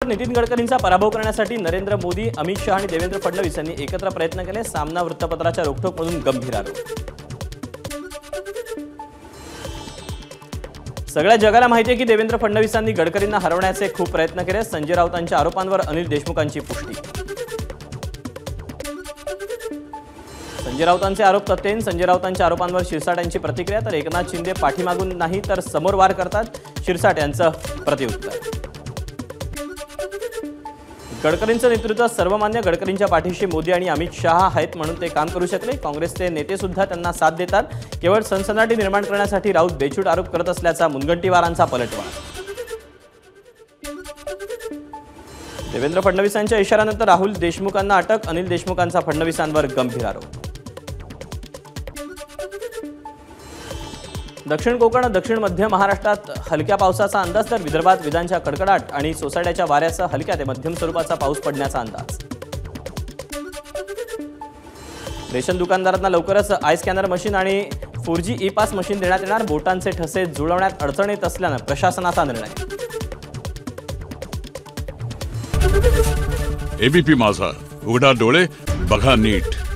नितीन गडकरींचा पराभव करण्यासाठी नरेंद्र मोदी, अमित शहा आणि देवेंद्र फडणवीस यांनी एकत्र प्रयत्न केले। सामना वृत्तपत्राच्या रोखठोकमधून गंभीर आरोप। सगळ्या जगाला माहिती आहे की देवेंद्र फडणवीसांनी गडकरींना हरवण्याचे खूप प्रयत्न केले। संजय राऊतांच्या आरोपांवर अनिल देशमुखांची पुष्टी। संजय राऊतांचे आरोप तथ्यहीन। संजय राऊतांच्या आरोपांवर शिरसाट यांची प्रतिक्रिया। तर एकनाथ शिंदे पाठीमागून नाही तर समोर वार करतात, शिरसाट यांचं प्रत्युत्तर। गडकरींचं नेतृत्व सर्वमान्य। गडकरींच्या पाठीशी मोदी आणि अमित शहा आहेत म्हणून ते काम करू शकले। काँग्रेसचे नेते सुद्धा त्यांना साथ देतात। केवळ सनसनाटी निर्माण करण्यासाठी राऊत बेछूट आरोप करत असल्याचा मुनगंटीवारांचा पलटवार। देवेंद्र फडणवीसांच्या इशाऱ्यानंतर राहुल देशमुखांना अटक। अनिल देशमुखांचा फडणवीसांवर गंभीर आरोप। दक्षिण कोकण, दक्षिण मध्य महाराष्ट्रात हलक्या पावसाचा अंदाज। तर विदर्भात विजांच्या कडकडाट आणि सोसाट्याच्या वाऱ्यासह हलक्या ते मध्यम स्वरूपाचा पाऊस पडण्याचा अंदाज। रेशन दुकानदारांना लवकरच आय स्कॅनर मशीन आणि 4G ई-पास मशीन देण्यात येणार। बोटांचे ठसे जुळवण्यात अडचण येत असल्यानं प्रशासनाचा निर्णय। एबीपी माझा, उघडा डोळे बघा नीट।